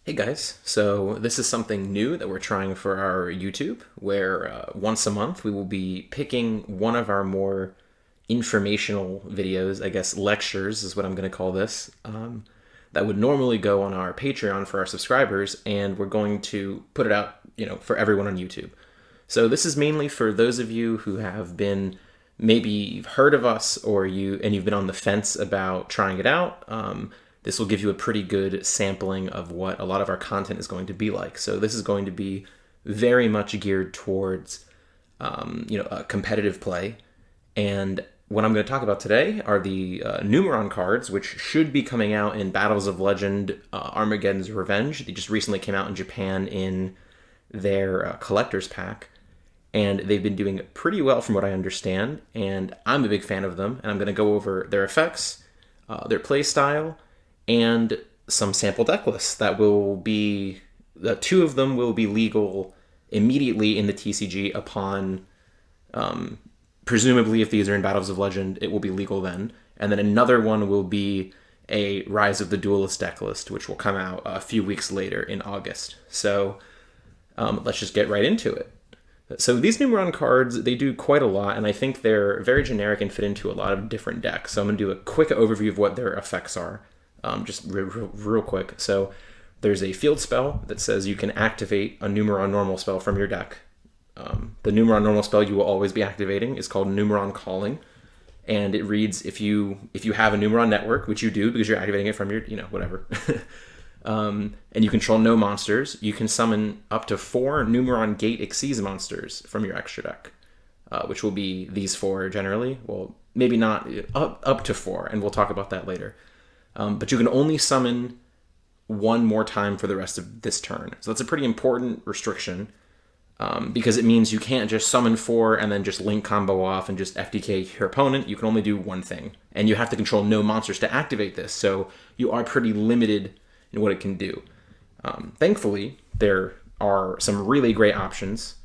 Hey guys, so this is something new that we're trying for our YouTube, where once a month we will be picking one of our more informational videos, I guess lectures is what I'm going to call this, that would normally go on our Patreon for our subscribers, and we're going to put it out, for everyone on YouTube. So this is mainly for those of you who have been maybe you've heard of us or you've been on the fence about trying it out. This will give you a pretty good sampling of what a lot of our content is going to be like. So this is going to be very much geared towards a competitive play. And what I'm going to talk about today are the Numeron cards, which should be coming out in Battles of Legend, Armageddon's Revenge. They just recently came out in Japan in their collector's pack, and they've been doing pretty well from what I understand, and I'm a big fan of them, and I'm going to go over their effects, their play style, and some sample deck lists that will be, the two of them will be legal immediately in the TCG upon, presumably if these are in Battles of Legend, it will be legal then, and then another one will be a Rise of the Duelist deck list, which will come out a few weeks later in August. So let's just get right into it. So these Numeron cards, they do quite a lot, and I think they're very generic and fit into a lot of different decks. So I'm going to do a quick overview of what their effects are, just real quick. So there's a field spell that says you can activate a Numeron normal spell from your deck. The Numeron normal spell you will always be activating is called Numeron Calling, and it reads if you have a Numeron network, which you do because you're activating it from your, whatever. And you control no monsters, you can summon up to 4 Numeron Gate Xyz monsters from your extra deck, which will be these 4 generally. Well, maybe not, up to 4, and we'll talk about that later. But you can only summon one more time for the rest of this turn. So that's a pretty important restriction, because it means you can't just summon 4 and then just link combo off and just FDK your opponent. You can only do one thing, and you have to control no monsters to activate this, so you are pretty limited in what it can do. Thankfully, there are some really great options,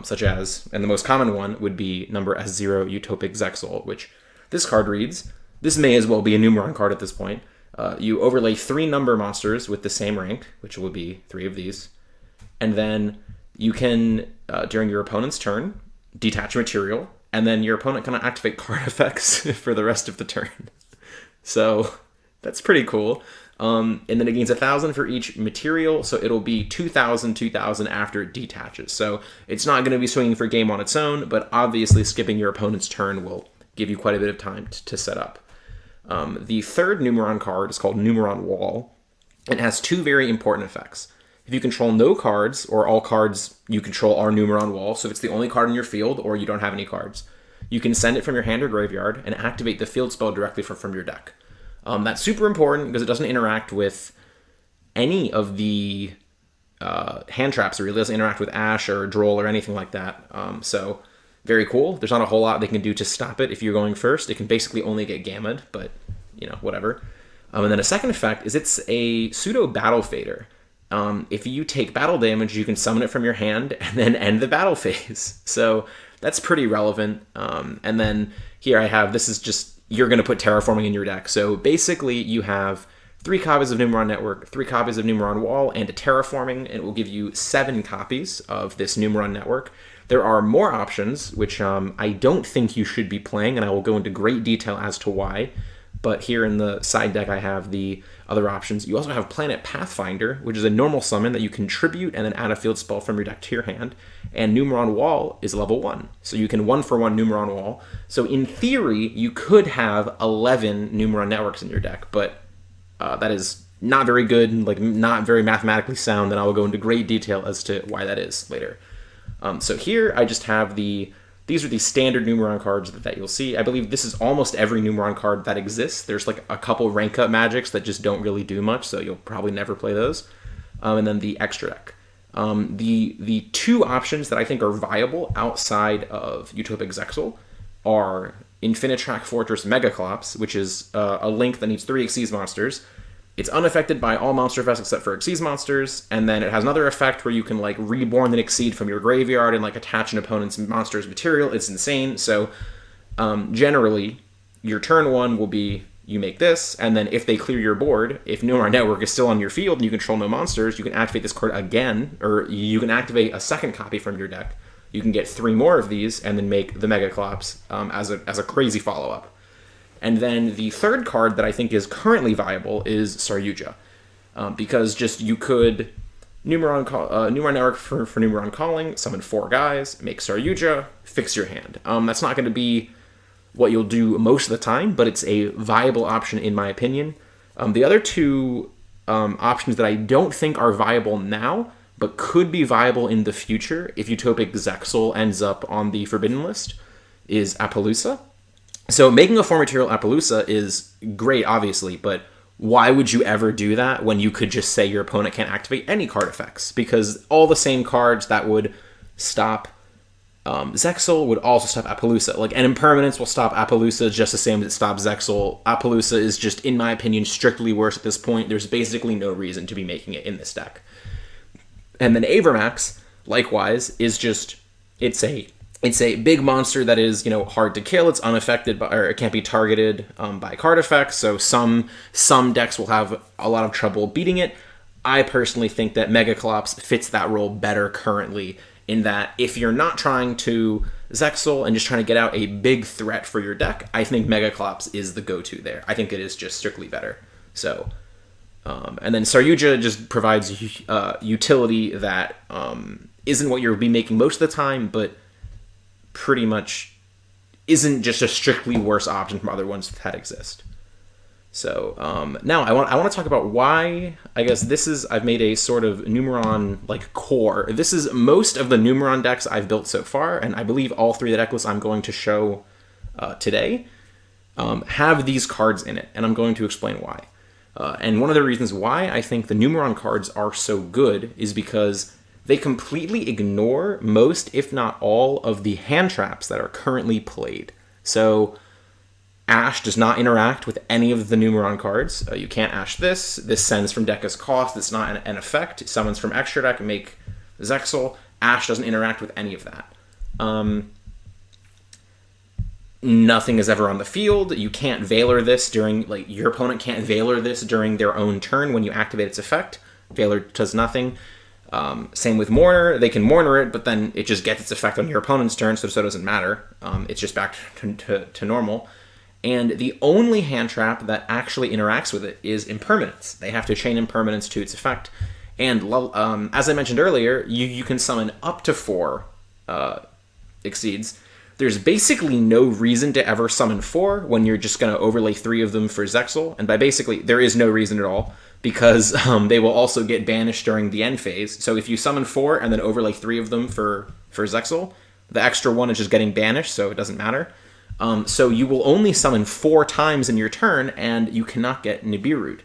such as, and the most common one would be number S0 Utopic Zexal, which this card reads, this may as well be a Numeron card at this point. You overlay 3 number monsters with the same rank, which will be 3 of these, and then you can, during your opponent's turn, detach material, and then your opponent can activate card effects for the rest of the turn. So that's pretty cool. And then it gains 1,000 for each material, so it'll be 2,000, 2,000 after it detaches. So it's not going to be swinging for game on its own, but obviously skipping your opponent's turn will give you quite a bit of time to set up. The third Numeron card is called Numeron Wall. It has 2 very important effects. If you control no cards, or all cards you control are Numeron Wall, so if it's the only card in your field or you don't have any cards, you can send it from your hand or graveyard and activate the field spell directly from your deck. That's super important because it doesn't interact with any of the hand traps, or it doesn't interact with Ash or Droll or anything like that. So very cool. There's not a whole lot they can do to stop it if you're going first. It can basically only get gammed, but whatever. And then a second effect is it's a pseudo battle fader. If you take battle damage, you can summon it from your hand and then end the battle phase. So that's pretty relevant. And then here I have, this is just, you're going to put terraforming in your deck. So basically you have 3 copies of Numeron Network, 3 copies of Numeron Wall, and a terraforming, and it will give you 7 copies of this Numeron Network. There are more options, which I don't think you should be playing, and I will go into great detail as to why. But here in the side deck, I have the other options. You also have Planet Pathfinder, which is a normal summon that you contribute and then add a field spell from your deck to your hand. And Numeron Wall is level 1. So you can 1-for-1 Numeron Wall. So in theory, you could have 11 Numeron Networks in your deck, but that is not very good, not very mathematically sound, and I will go into great detail as to why that is later. So here I just have these are the standard Numeron cards that you'll see. I believe this is almost every Numeron card that exists. There's a couple rank up magics that just don't really do much, so you'll probably never play those. And then the extra deck. The 2 options that I think are viable outside of Utopic Zexal are Infinitrack Fortress Megaclops, which is a link that needs 3 Xyz monsters. It's unaffected by all monster effects except for Xyz monsters, and then it has another effect where you can reborn an Xyz from your graveyard and attach an opponent's monster's material. It's insane. So generally, your turn 1 will be you make this, and then if they clear your board, if Numeron Network is still on your field and you control no monsters, you can activate this card again, or you can activate a second copy from your deck. You can get 3 more of these and then make the Megaclops as a crazy follow-up. And then the third card that I think is currently viable is Saryuja. Because just you could Numeron Network for Numeron Calling, summon 4 guys, make Saryuja, fix your hand. That's not going to be what you'll do most of the time, but it's a viable option in my opinion. The other 2 options that I don't think are viable now, but could be viable in the future if Utopic Zexal ends up on the Forbidden list, is Appaloosa. So making a 4-material Appaloosa is great, obviously, but why would you ever do that when you could just say your opponent can't activate any card effects? Because all the same cards that would stop Zexal would also stop Appaloosa. Like, an Impermanence will stop Appaloosa just the same as it stops Zexal. Appaloosa is just, in my opinion, strictly worse at this point. There's basically no reason to be making it in this deck. And then Avermax, likewise, is just, it's a big monster that is, hard to kill. It's unaffected by, or it can't be targeted by card effects. So some decks will have a lot of trouble beating it. I personally think that Megaclops fits that role better currently, in that if you're not trying to Zexal and just trying to get out a big threat for your deck, I think Megaclops is the go-to there. I think it is just strictly better. So, and then Saryuja just provides utility that isn't what you'll be making most of the time, but pretty much isn't just a strictly worse option from other ones that exist. So now I want to talk about why, I guess I've made a sort of Numeron core. This is most of the Numeron decks I've built so far, and I believe all 3 of the deck lists I'm going to show today have these cards in it, and I'm going to explain why. And one of the reasons why I think the Numeron cards are so good is because they completely ignore most, if not all, of the hand traps that are currently played. So Ash does not interact with any of the Numeron cards. You can't Ash this. This sends from deck as cost. It's not an effect. It summons from extra deck and make Zexal. Ash doesn't interact with any of that. Nothing is ever on the field. You can't Valor this during, your opponent can't Valor this during their own turn when you activate its effect. Valor does nothing. Same with Mourner. They can Mourner it, but then it just gets its effect on your opponent's turn, so it doesn't matter. It's just back to normal. And the only hand trap that actually interacts with it is Impermanence. They have to chain Impermanence to its effect. And as I mentioned earlier, you can summon up to 4 Exceeds. There's basically no reason to ever summon 4 when you're just going to overlay 3 of them for Zexal. And by basically, there is no reason at all, because they will also get banished during the end phase. So if you summon 4 and then overlay 3 of them for Zexal, the extra 1 is just getting banished, so it doesn't matter. So you will only summon 4 times in your turn, and you cannot get Nibiru'd.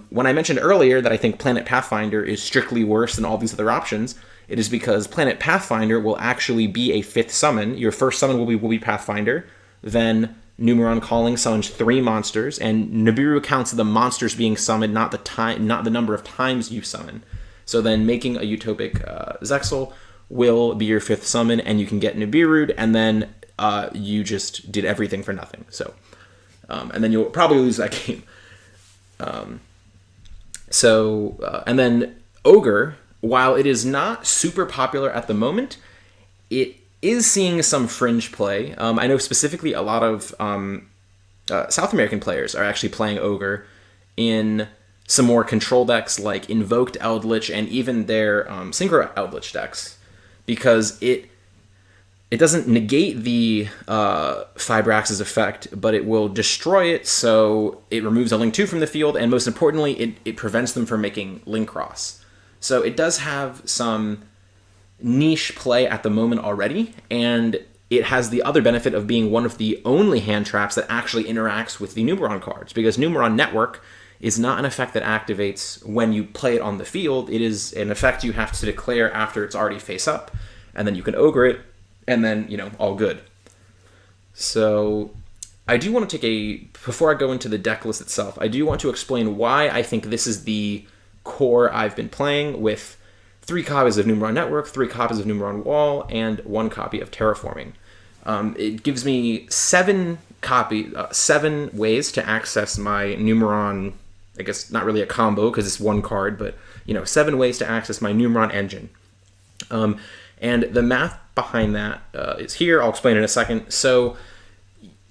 When I mentioned earlier that I think Planet Pathfinder is strictly worse than all these other options, it is because Planet Pathfinder will actually be a 5th summon. Your first summon will be Pathfinder, then Numeron Calling summons 3 monsters, and Nibiru counts the monsters being summoned, not the number of times you summon. So then making a Utopic Zexal will be your 5th summon, and you can get Nibiru'd, and then you just did everything for nothing. So, and then you'll probably lose that game. And then Ogre, while it is not super popular at the moment, it is seeing some fringe play. I know specifically a lot of South American players are actually playing Ogre in some more control decks like Invoked Eldritch and even their Synchro Eldritch decks, because it doesn't negate the Fibrax's effect, but it will destroy it, so it removes a Link 2 from the field, and most importantly, it prevents them from making Link Cross. So it does have some niche play at the moment already, and it has the other benefit of being one of the only hand traps that actually interacts with the Numeron cards, because Numeron Network is not an effect that activates when you play it on the field. It is an effect you have to declare after it's already face up, and then you can Ogre it, and then, all good. So I do want to before I go into the deck list itself, I do want to explain why I think this is the core I've been playing, with 3 copies of Numeron Network, 3 copies of Numeron Wall, and 1 copy of Terraforming. It gives me 7 7 ways to access my Numeron. I guess not really a combo because it's one card, but 7 ways to access my Numeron engine. And the math behind that is here. I'll explain in a second. So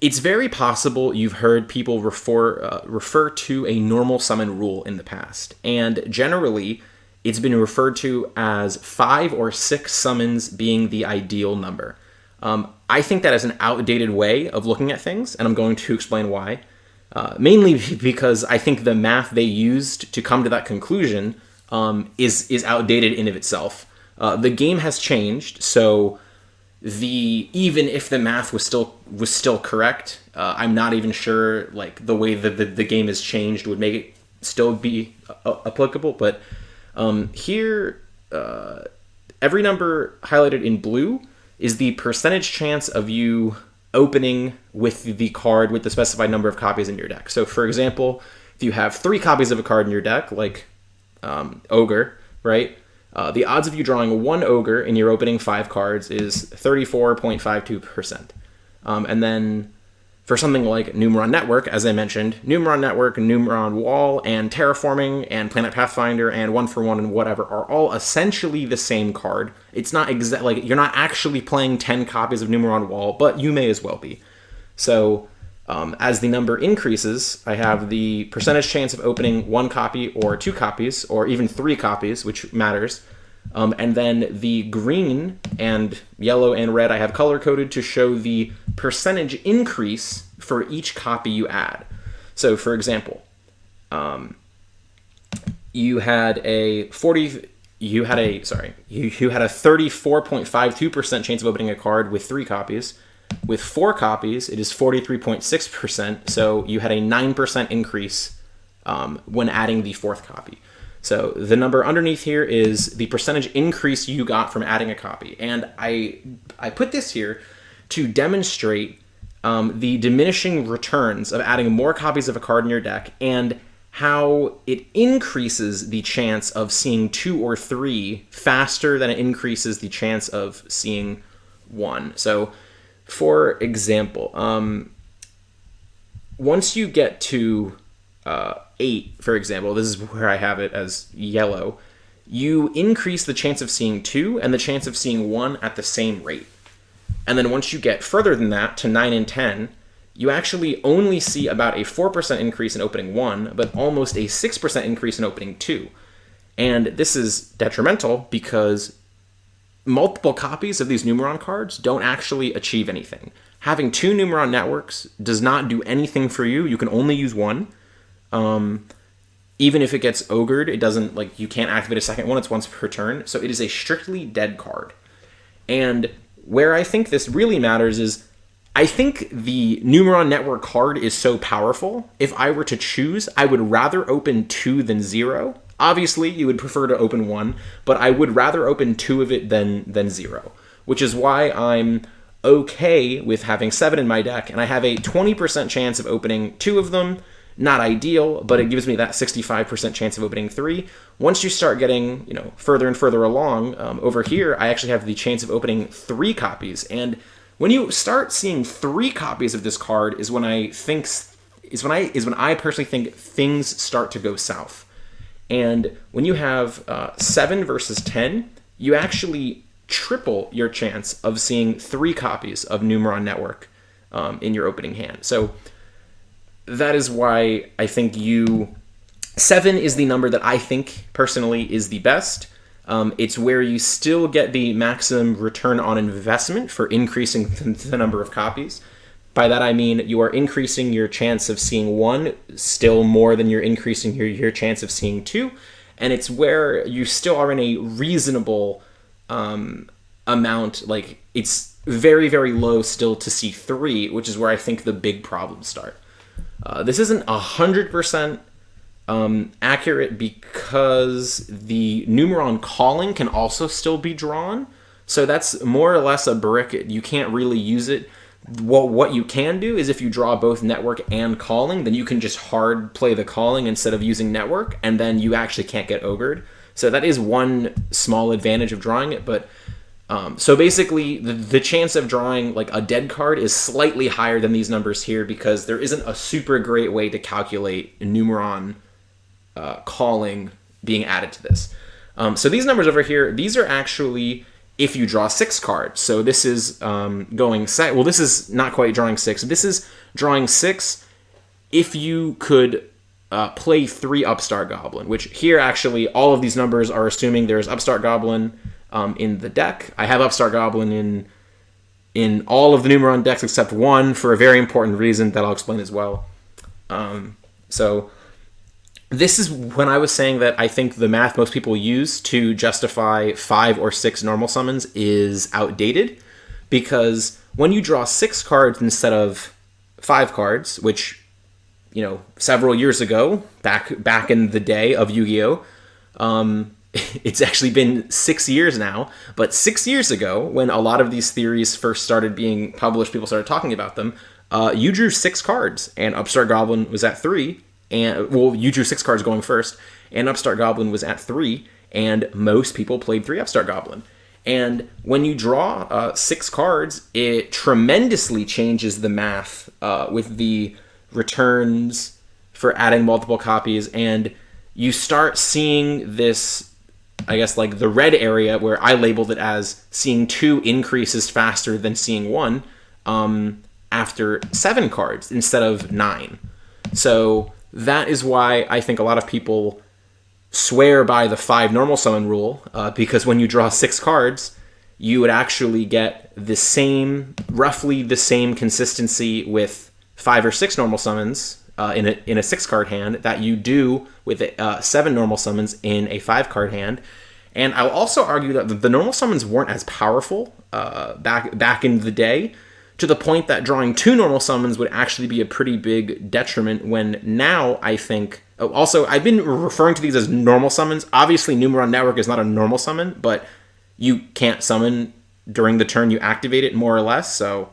it's very possible you've heard people refer to a normal summon rule in the past, and generally it's been referred to as 5 or 6 summons being the ideal number. I think that is an outdated way of looking at things, and I'm going to explain why. Mainly because I think the math they used to come to that conclusion is outdated in of itself. The game has changed, so even if the math was still correct, I'm not even sure like the way that the game has changed would make it still be applicable. But here, every number highlighted in blue is the percentage chance of you opening with the card with the specified number of copies in your deck. So for example, if you have 3 copies of a card in your deck, like Ogre, right? The odds of you drawing 1 Ogre in your opening 5 cards is 34.52%. And then for something like Numeron Network, as I mentioned, Numeron Network, Numeron Wall, and Terraforming, and Planet Pathfinder, and 1-for-1 and whatever are all essentially the same card. It's not like you're not actually playing 10 copies of Numeron Wall, but you may as well be. So as the number increases, I have the percentage chance of opening 1 copy or 2 copies or even 3 copies, which matters. And then the green and yellow and red I have color-coded to show the percentage increase for each copy you add. So for example, you had a 34.52% chance of opening a card with 3 copies. With 4 copies, it is 43.6%, so you had a 9% increase when adding the 4th copy. So the number underneath here is the percentage increase you got from adding a copy. And I put this here to demonstrate the diminishing returns of adding more copies of a card in your deck and how it increases the chance of seeing 2 or 3 faster than it increases the chance of seeing 1. So for example, once you get to 8, for example, this is where I have it as yellow, you increase the chance of seeing 2 and the chance of seeing 1 at the same rate. And then once you get further than that, to 9 and 10, you actually only see about a 4% increase in opening 1, but almost a 6% increase in opening 2. And this is detrimental because multiple copies of these Numeron cards don't actually achieve anything. Having 2 Numeron networks does not do anything for you. You can only use 1. Even if it gets ogred, it doesn't, like, you can't activate a second one. It's once per turn. So it is a strictly dead card. And where I think this really matters is I think the Numeron Network card is so powerful. If I were to choose, I would rather open 2 than 0. Obviously, you would prefer to open 1, but I would rather open 2 of it than 0, which is why I'm okay with having 7 in my deck, and I have a 20% chance of opening 2 of them. Not ideal, but it gives me that 65% chance of opening 3. Once you start getting, further and further along, over here, I actually have the chance of opening 3 copies. And when you start seeing 3 copies of this card is when I personally think things start to go south. And when you have 7 versus 10, you actually triple your chance of seeing 3 copies of Numeron Network in your opening hand. So that is why I think 7 is the number that I think personally is the best. It's where you still get the maximum return on investment for increasing the number of copies. By that I mean you are increasing your chance of seeing 1 still more than you're increasing your chance of seeing 2. And it's where you still are in a reasonable amount. Like, it's very, very low still to see 3, which is where I think the big problems start. This isn't 100% accurate because the Numeron calling can also still be drawn. So that's more or less a brick. You can't really use it. What you can do is if you draw both network and calling, then you can just hard play the calling instead of using network, and then you actually can't get ogred. So that is one small advantage of drawing it, but So basically, the chance of drawing like a dead card is slightly higher than these numbers here because there isn't a super great way to calculate Numeron calling being added to this. So these numbers over here, these are actually if you draw 6 cards. So this is this is not quite drawing 6. This is drawing 6 if you could play 3 Upstart Goblin, which here actually all of these numbers are assuming there's Upstart Goblin in the deck. I have Upstart Goblin in all of the Numeron decks except one for a very important reason that I'll explain as well. So this is when I was saying that I think the math most people use to justify 5 or 6 normal summons is outdated, because when you draw 6 cards instead of 5 cards, which, you know, several years ago, back in the day of Yu-Gi-Oh, it's actually been 6 years now, but 6 years ago, when a lot of these theories first started being published, people started talking about them, you drew 6 cards, and Upstart Goblin was at 3, and, well, you drew 6 cards going first, and Upstart Goblin was at 3, and most people played 3 Upstart Goblin. And when you draw 6 cards, it tremendously changes the math with the returns for adding multiple copies, and you start seeing this, I guess, like the red area where I labeled it as seeing 2 increases faster than seeing 1 after 7 cards instead of 9. So that is why I think a lot of people swear by the 5 normal summon rule, because when you draw 6 cards, you would actually get the same, roughly the same consistency with 5 or 6 normal summons in a 6-card hand that you do with 7 normal summons in a 5-card hand. And I'll also argue that the normal summons weren't as powerful back in the day, to the point that drawing 2 normal summons would actually be a pretty big detriment, when now I think... Also, I've been referring to these as normal summons. Obviously, Numeron Network is not a normal summon, but you can't summon during the turn you activate it, more or less, so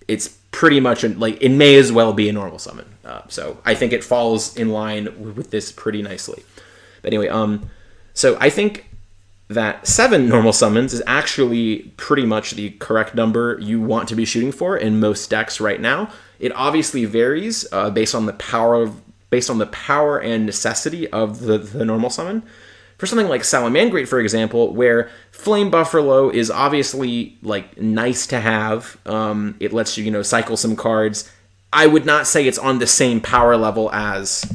it's pretty much, like, it may as well be a normal summon. So I think it falls in line with this pretty nicely. But anyway, so I think that 7 normal summons is actually pretty much the correct number you want to be shooting for in most decks right now. It obviously varies based on the power and necessity of the normal summon. For something like Salamangrate, for example, where Flame Buffalo is obviously like nice to have, it lets you, cycle some cards. I would not say it's on the same power level as,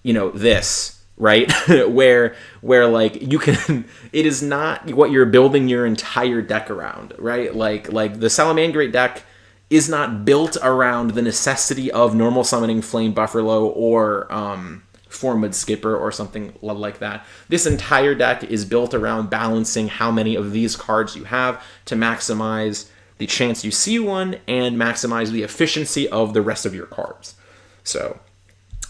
this. Right? where like you can, it is not what you're building your entire deck around, right? Like the Salamangrate deck is not built around the necessity of normal summoning Flame Buffalo or Formid Skipper or something like that. This entire deck is built around balancing how many of these cards you have to maximize the chance you see one and maximize the efficiency of the rest of your cards. So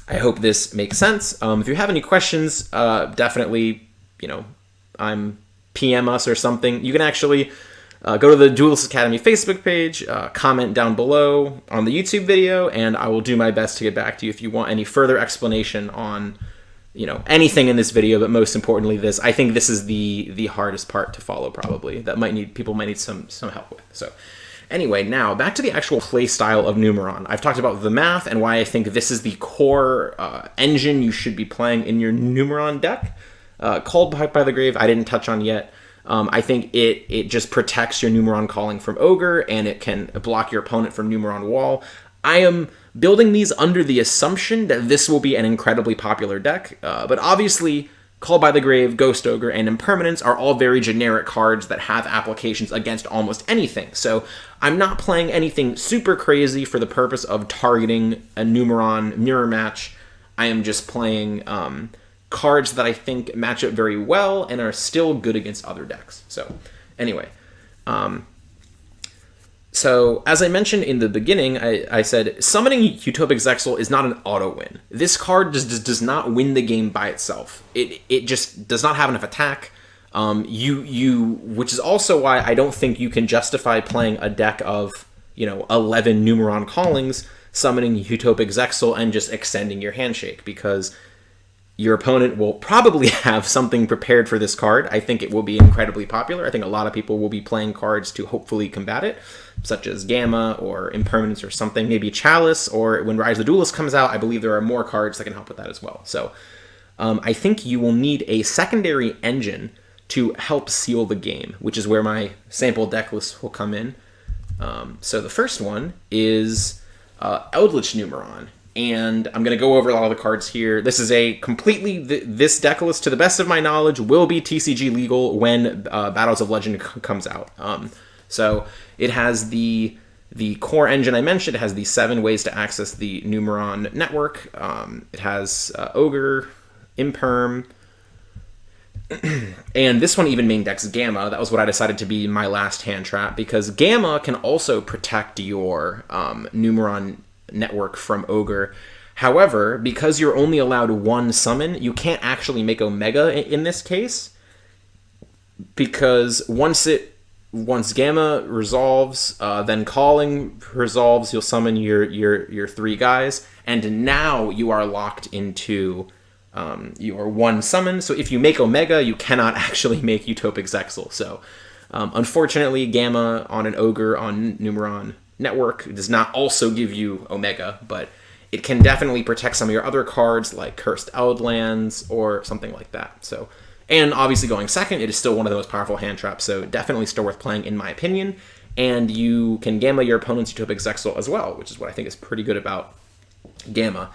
I hope this makes sense. If you have any questions, definitely, PM us or something. You can actually go to the Duelist Academy Facebook page, comment down below on the YouTube video, and I will do my best to get back to you if you want any further explanation on, anything in this video, but most importantly this. I think this is the hardest part to follow, probably, that people might need some help with. So anyway, now back to the actual play style of Numeron. I've talked about the math and why I think this is the core engine you should be playing in your Numeron deck. Called by the Grave, I didn't touch on yet. I think it just protects your Numeron calling from Ogre, and it can block your opponent from Numeron Wall. I am building these under the assumption that this will be an incredibly popular deck, but obviously Called by the Grave, Ghost Ogre, and Impermanence are all very generic cards that have applications against almost anything. So I'm not playing anything super crazy for the purpose of targeting a Numeron mirror match. I am just playing cards that I think match up very well and are still good against other decks. So anyway, so as I mentioned in the beginning, I said summoning Utopic Zexal is not an auto win. This card does not win the game by itself. It just does not have enough attack. Which is also why I don't think you can justify playing a deck of 11 Numeron callings, summoning Utopic Zexal, and just extending your handshake, because your opponent will probably have something prepared for this card. I think it will be incredibly popular. I think a lot of people will be playing cards to hopefully combat it, such as Gamma or Impermanence or something, maybe Chalice, or when Rise of the Duelist comes out, I believe there are more cards that can help with that as well. So I think you will need a secondary engine to help seal the game, which is where my sample deck list will come in. So the first one is Eldritch Numeron. And I'm going to go over a lot of the cards here. This is a completely... This deck list, to the best of my knowledge, will be TCG legal when Battles of Legend comes out. So it has the core engine I mentioned. It has the 7 ways to access the Numeron network. It has Ogre, Imperm, and this one even main decks Gamma. That was what I decided to be my last hand trap, because Gamma can also protect your Numeron network from Ogre. However, because you're only allowed 1 summon, you can't actually make Omega in this case, because once Gamma resolves, then Calling resolves, you'll summon your 3 guys, and now you are locked into your 1 summon. So if you make Omega, you cannot actually make Utopic Zexal. So unfortunately, Gamma on an Ogre on Numeron network does not also give you Omega, but it can definitely protect some of your other cards like Cursed Outlands or something like that. So, and obviously going second, it is still one of the most powerful hand traps, so definitely still worth playing in my opinion. And you can Gamma your opponent's Utopic Zexal as well, which is what I think is pretty good about Gamma.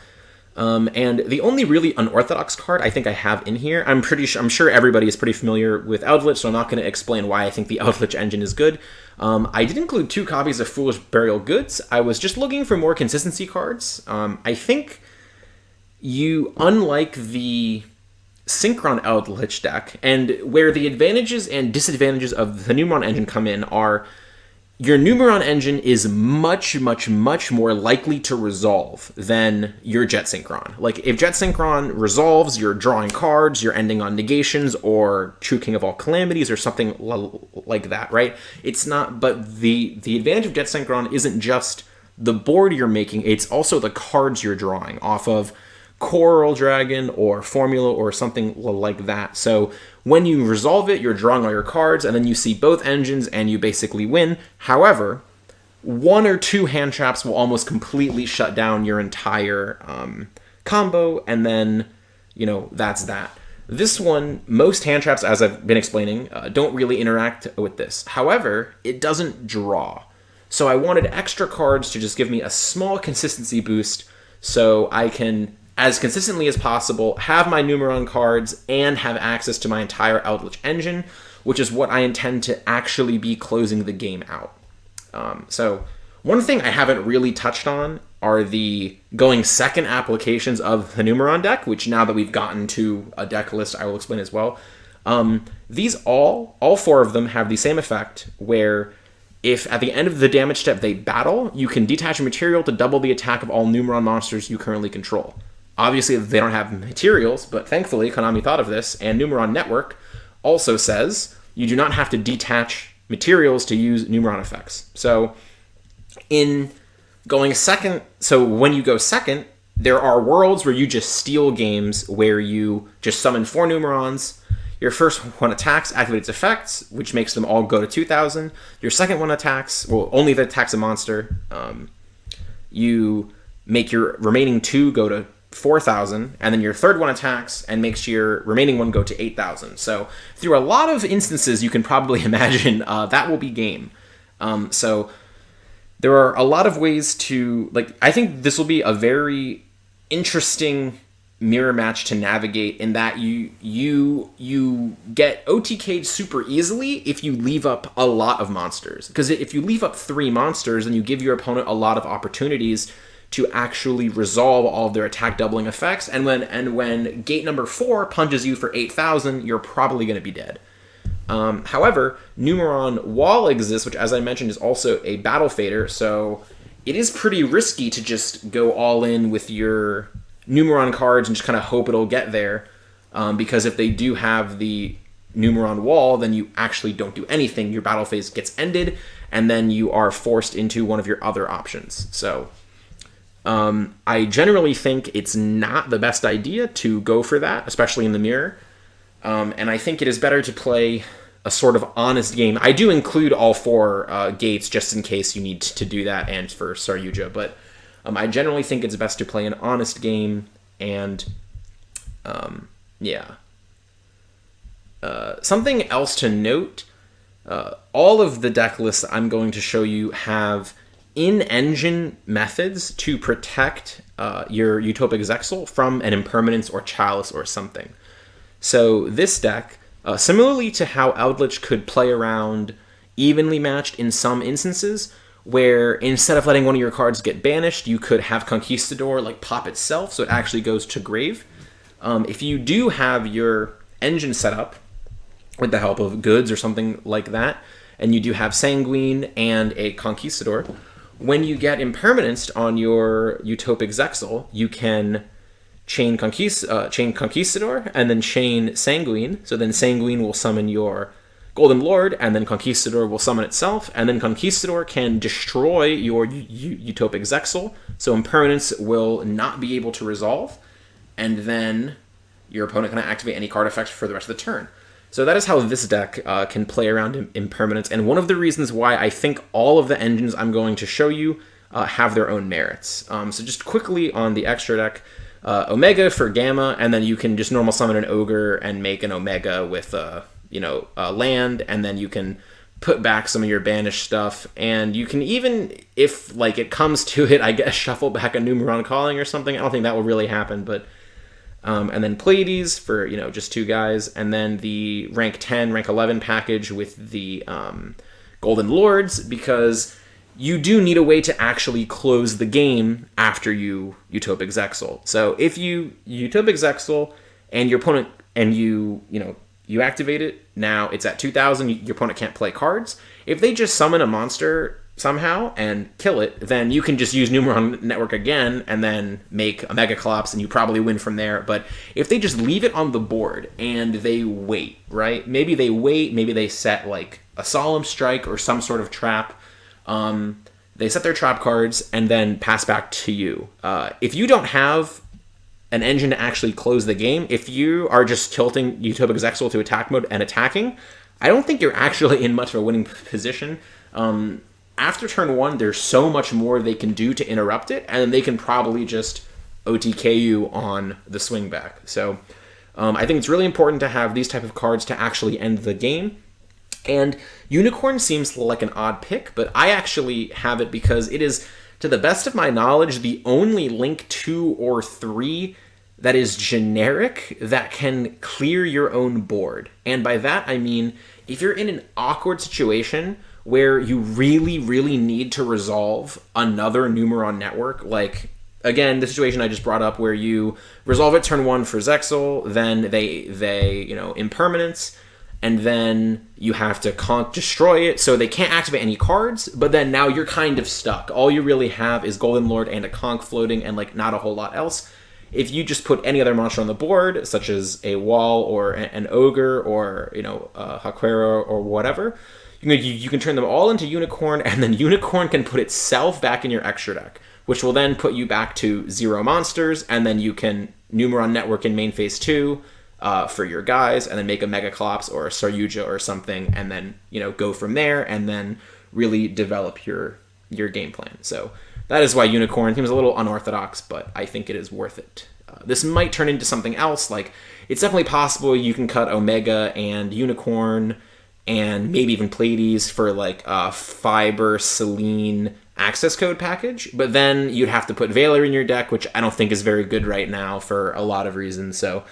And the only really unorthodox card I think I have in here, I'm sure everybody is pretty familiar with Eldritch, so I'm not going to explain why I think the Eldritch engine is good. I did include 2 copies of Foolish Burial Goods. I was just looking for more consistency cards. I think unlike the Synchron Eldritch deck, and where the advantages and disadvantages of the Numeron engine come in are, your Numeron engine is much, much, much more likely to resolve than your Jet Synchron. Like, if Jet Synchron resolves, you're drawing cards, you're ending on negations, or True King of All Calamities, or something like that, right? It's not, but the advantage of Jet Synchron isn't just the board you're making, it's also the cards you're drawing off of Coral Dragon or Formula or something like that. So when you resolve it, you're drawing all your cards, and then you see both engines, and you basically win. However, 1 or 2 hand traps will almost completely shut down your entire combo, and then, that's that. This one, most hand traps, as I've been explaining, don't really interact with this. However, it doesn't draw. So I wanted extra cards to just give me a small consistency boost, so I can, as consistently as possible, have my Numeron cards and have access to my entire Eldritch engine, which is what I intend to actually be closing the game out. So one thing I haven't really touched on are the going second applications of the Numeron deck, which now that we've gotten to a deck list, I will explain as well. These all 4 of them have the same effect, where if at the end of the damage step they battle, you can detach a material to double the attack of all Numeron monsters you currently control. Obviously, they don't have materials, but thankfully, Konami thought of this, and Numeron Network also says you do not have to detach materials to use Numeron effects. So, in going second, when you go second, there are worlds where you just steal games where you just summon 4 Numerons. Your first one attacks, activates effects, which makes them all go to 2,000. Your second one attacks, only if it attacks a monster. You make your remaining 2 go to 4,000, and then your third one attacks and makes your remaining one go to 8,000. So through a lot of instances, you can probably imagine that will be game. So there are a lot of ways to, I think this will be a very interesting mirror match to navigate, in that you get OTK'd super easily if you leave up a lot of monsters. Because if you leave up 3 monsters, then you give your opponent a lot of opportunities to actually resolve all of their attack doubling effects, and when gate number 4 punches you for 8,000, you're probably going to be dead. However, Numeron Wall exists, which, as I mentioned, is also a battle fader, so it is pretty risky to just go all in with your Numeron cards and just kind of hope it'll get there, because if they do have the Numeron Wall, then you actually don't do anything. Your battle phase gets ended, and then you are forced into one of your other options. So I generally think it's not the best idea to go for that, especially in the mirror. And I think it is better to play a sort of honest game. I do include all 4 gates just in case you need to do that, and for Saryuja, but I generally think it's best to play an honest game, and yeah. Something else to note, all of the deck lists I'm going to show you have in-engine methods to protect your Utopic Zexal from an Impermanence or Chalice or something. So this deck, similarly to how Eldritch could play around evenly matched in some instances, where instead of letting one of your cards get banished, you could have Conquistador like pop itself so it actually goes to grave. If you do have your engine set up with the help of goods or something like that, and you do have Sanguine and a Conquistador, when you get Impermanenced on your Utopic Zexal, you can chain Conquistador and then chain Sanguine. So then Sanguine will summon your Golden Lord, and then Conquistador will summon itself, and then Conquistador can destroy your Utopic Zexal, so Impermanence will not be able to resolve, and then your opponent can activate any card effect for the rest of the turn. So that is how this deck can play around Impermanence, and one of the reasons why I think all of the engines I'm going to show you have their own merits. So just quickly on the extra deck, Omega for Gamma, and then you can just normal summon an Ogre and make an Omega with land, and then you can put back some of your banished stuff, and you can even, if like it comes to it, I guess shuffle back a Numeron Calling or something. I don't think that will really happen, but and then Pleiades for just 2 guys, and then the rank 10, rank 11 package with the Golden Lords, because you do need a way to actually close the game after you Utopic Zexal. So if you Utopic Zexal and your opponent, and you activate it, now it's at 2,000, your opponent can't play cards. If they just summon a monster somehow and kill it, then you can just use Numeron Network again and then make a Mega Collapse, and you probably win from there. But if they just leave it on the board and they wait, right? Maybe they wait, maybe they set like a Solemn Strike or some sort of trap. They set their trap cards and then pass back to you. If you don't have an engine to actually close the game, if you are just tilting Utopic Zexal to attack mode and attacking, I don't think you're actually in much of a winning position. After turn 1, there's so much more they can do to interrupt it, and they can probably just OTK you on the swing back. So I think it's really important to have these type of cards to actually end the game. And Unicorn seems like an odd pick, but I actually have it because it is, to the best of my knowledge, the only Link 2 or 3 that is generic that can clear your own board. And by that, I mean, if you're in an awkward situation where you really, really need to resolve another Numeron Network, like, again, the situation I just brought up where you resolve it turn 1 for Zexal, then they Impermanence, and then you have to destroy it, so they can't activate any cards, but then now you're kind of stuck. All you really have is Golden Lord and a Conch floating, and like not a whole lot else. If you just put any other monster on the board, such as a Wall or an Ogre or Haquera or whatever, you can turn them all into Unicorn, and then Unicorn can put itself back in your extra deck, which will then put you back to 0 monsters, and then you can Numeron Network in main phase 2, for your guys, and then make a Mega Collapse or a Saryuja or something, and then go from there, and then really develop your game plan. So that is why Unicorn seems a little unorthodox, but I think it is worth it. This might turn into something else. Like, it's definitely possible you can cut Omega and Unicorn and maybe even Pleiades for like a Fiber Selene access code package, but then you'd have to put Valor in your deck, which I don't think is very good right now for a lot of reasons. So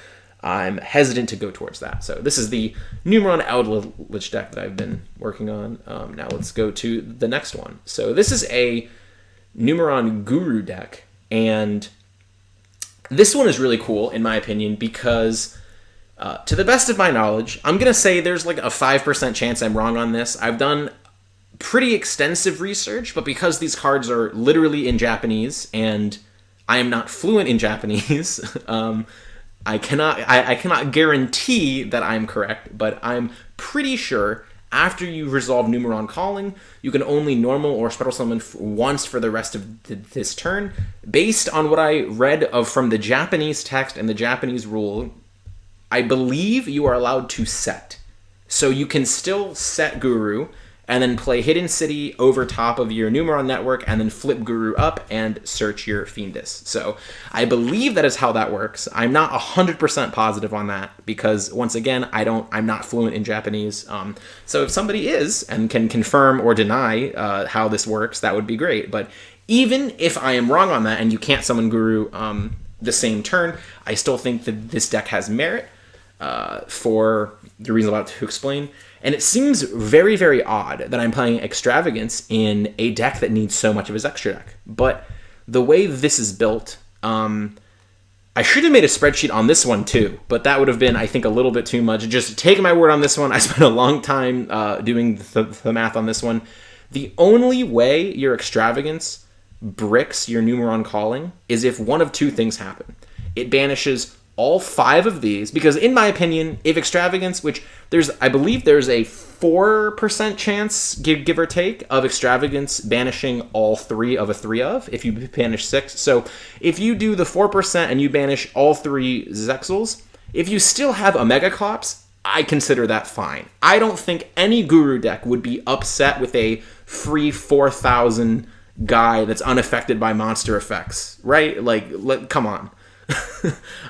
I'm hesitant to go towards that. So this is the Numeron Eldritch deck that I've been working on. Now let's go to the next one. So this is a Numeron Guru deck, and this one is really cool, in my opinion, because to the best of my knowledge, I'm going to say there's like a 5% chance I'm wrong on this. I've done pretty extensive research, but because these cards are literally in Japanese, and I am not fluent in Japanese, I cannot guarantee that I'm correct, but I'm pretty sure After you resolve Numeron Calling, you can only normal or special summon once for the rest of this turn. Based on what I read from the Japanese text and the Japanese rule, I believe you are allowed to set. So you can still set Guru, and then play Hidden City over top of your Numeron network, and then flip Guru up and search your Fiendus. So I believe that is how that works. I'm not 100% positive on that, because once again, I'm not fluent in Japanese. So if somebody is and can confirm or deny how this works, that would be great. But even if I am wrong on that and you can't summon Guru the same turn, I still think that this deck has merit for the reason I'm about to explain. And it seems very, very odd that I'm playing Extravagance in a deck that needs so much of his extra deck. But the way this is built, I should have made a spreadsheet on this one too, but that would have been, I think, a little bit too much. Just take my word on this one. I spent a long time doing the math on this one. The only way your Extravagance bricks your Numeron Calling is if one of two things happen. It banishes all 5 of these, because in my opinion, if Extravagance, which I believe there's a 4% chance, give or take, of Extravagance banishing all 3 of a 3 of, if you banish 6. So if you do the 4% and you banish all 3 Zexals, if you still have a Megaclops, I consider that fine. I don't think any Guru deck would be upset with a free 4,000 guy that's unaffected by monster effects, right? Like come on.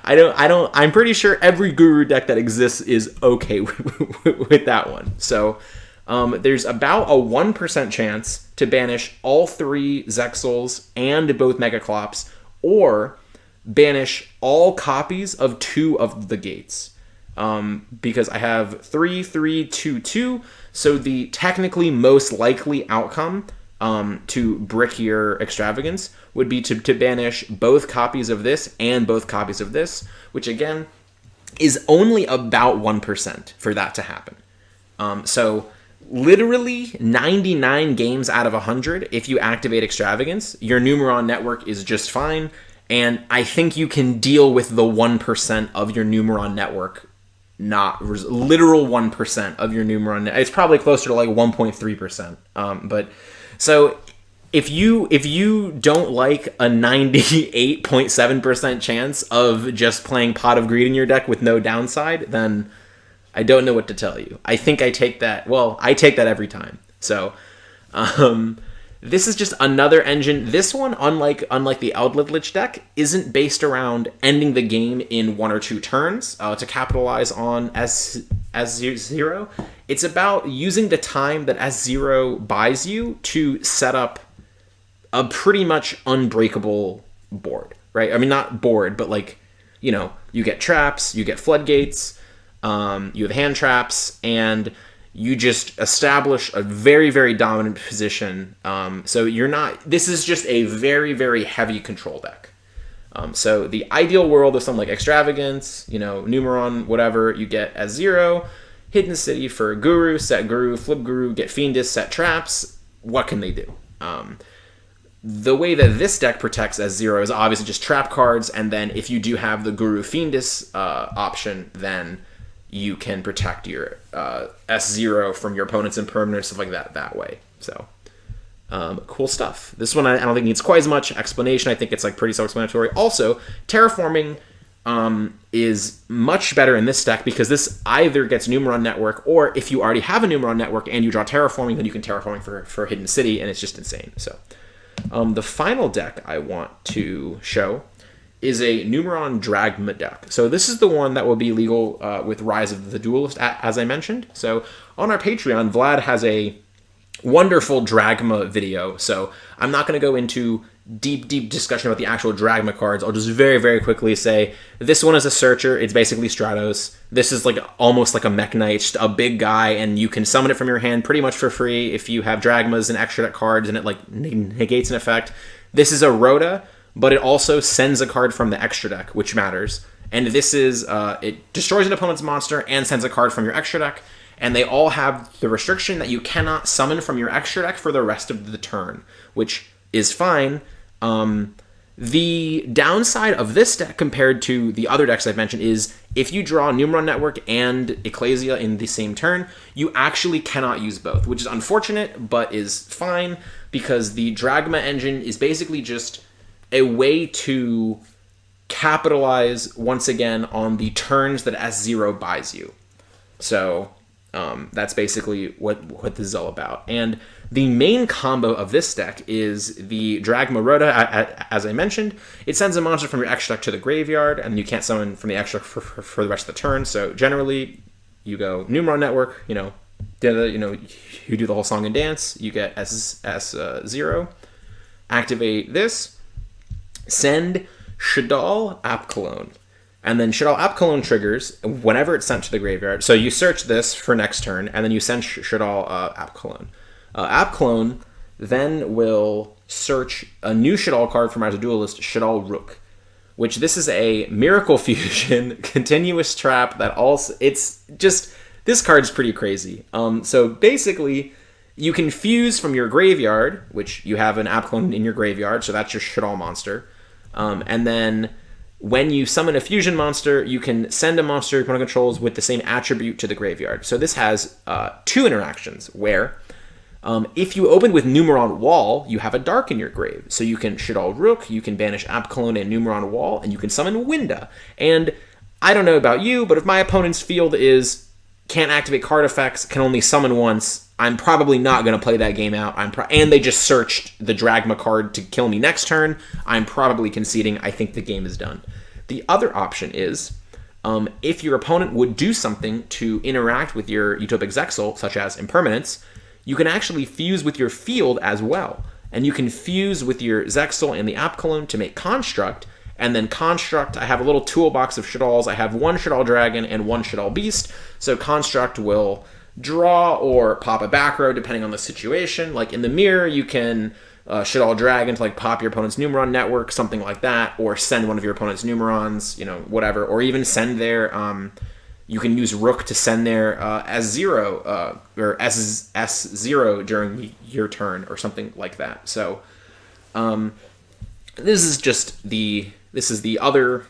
I'm pretty sure every Guru deck that exists is okay with that one. So there's about a 1% chance to banish all 3 Zexals and both Megaclops, or banish all copies of 2 of the gates. Because I have 3, 3, 2, 2, so the technically most likely outcome to brick your Extravagance would be to banish both copies of this and both copies of this, which again is only about 1% for that to happen. So literally 99 games out of 100, if you activate Extravagance, your Numeron network is just fine, and I think you can deal with the 1% of your Numeron network, not literal 1% of your Numeron. It's probably closer to like 1.3%. But so if you don't like a 98.7% chance of just playing Pot of Greed in your deck with no downside, then I don't know what to tell you. I think I take that. Well, I take that every time. So this is just another engine. This one, unlike the Eldritch deck, isn't based around ending the game in 1 or 2 turns to capitalize on S0. It's about using the time that S0 buys you to set up a pretty much unbreakable board, right? I mean, not board, but you get traps, you get floodgates, you have hand traps, and you just establish a very, very dominant position. So this is just a very, very heavy control deck. So the ideal world of something like Extravagance, Numeron, whatever, you get S0, Hidden City for Guru, set Guru, flip Guru, get Fiendus, set traps. What can they do? The way that this deck protects S0 is obviously just trap cards, and then if you do have the Guru Fiendus option, then you can protect your S0 from your opponent's impermanence, stuff like that way. So, cool stuff. This one I don't think needs quite as much explanation. I think it's pretty self-explanatory. Also, terraforming is much better in this deck because this either gets Numeron Network, or if you already have a Numeron Network and you draw terraforming, then you can terraforming for Hidden City, and it's just insane. So, the final deck I want to show is a Numeron Dragma deck. So this is the one that will be legal with Rise of the Duelist, as I mentioned. So on our Patreon, Vlad has a wonderful Dragma video. So I'm not going to go into deep discussion about the actual Dragma cards. I'll just very, very quickly say this one is a Searcher. It's basically Stratos. This is almost like a Mech Knight, just a big guy, and you can summon it from your hand pretty much for free if you have Dragmas and extra deck cards, and it negates an effect. This is a Rhoda, but it also sends a card from the extra deck, which matters. And this is, it destroys an opponent's monster and sends a card from your extra deck. And they all have the restriction that you cannot summon from your extra deck for the rest of the turn, which is fine. The downside of this deck compared to the other decks I've mentioned is if you draw Numeron Network and Ecclesia in the same turn, you actually cannot use both, which is unfortunate, but is fine, because the Dragma engine is basically just a way to capitalize, once again, on the turns that S0 buys you. So that's basically what this is all about. And the main combo of this deck is the Dragma Rhoda. As I mentioned, it sends a monster from your extra deck to the graveyard, and you can't summon from the extra deck for the rest of the turn. So generally, you go Numeron Network, you do the whole song and dance, you get S0, activate this, send Shadal Apcalone. And then Shadal Apcalone triggers whenever it's sent to the graveyard. So you search this for next turn, and then you send Shadal Apcalone. Apcalone then will search a new Shadal card from Rise of Duelist, Shadal Rook, which this is a Miracle Fusion continuous trap that also, it's just, this card's pretty crazy. So basically, you can fuse from your graveyard, which you have an Apcalone in your graveyard, so that's your Shadal monster. And then when you summon a fusion monster, you can send a monster your opponent controls with the same attribute to the graveyard. So this has two interactions where if you open with Numeron Wall, you have a dark in your grave. So you can Shadal Rook, you can banish Apcalone and Numeron Wall, and you can summon Winda. And I don't know about you, but if my opponent's field is can't activate card effects, can only summon once, I'm probably not going to play that game out. And they just searched the Dragma card to kill me next turn. I'm probably conceding. I think the game is done. The other option is, if your opponent would do something to interact with your Utopic Zexal, such as Impermanence, you can actually fuse with your field as well. And you can fuse with your Zexal and the Apcalone to make Construct, and then Construct, I have a little toolbox of Shadals. I have one Shadal Dragon and one Shadal Beast, so Construct will draw or pop a back row depending on the situation. Like in the mirror, you can Shadal Dragon to like pop your opponent's Numeron Network, something like that, or send one of your opponent's Numerons, whatever, or even send their, you can use Rook to send their S0, or S0 during your turn, or something like that. So this is the other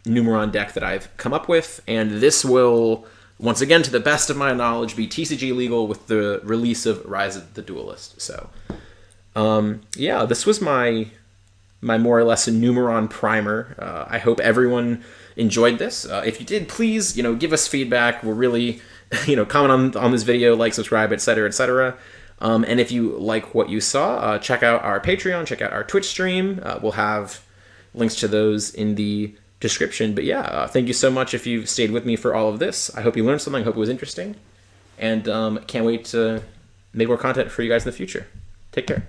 Numeron deck that I've come up with, and this will, once again, to the best of my knowledge, be TCG legal with the release of Rise of the Duelist. So, yeah, this was my more or less Numeron primer. I hope everyone enjoyed this. If you did, please, give us feedback. We're really, comment on this video, like, subscribe, etc., etc. And if you like what you saw, check out our Patreon, check out our Twitch stream. We'll have links to those in the description. But yeah, thank you so much if you've stayed with me for all of this. I hope you learned something. I hope it was interesting. And can't wait to make more content for you guys in the future. Take care.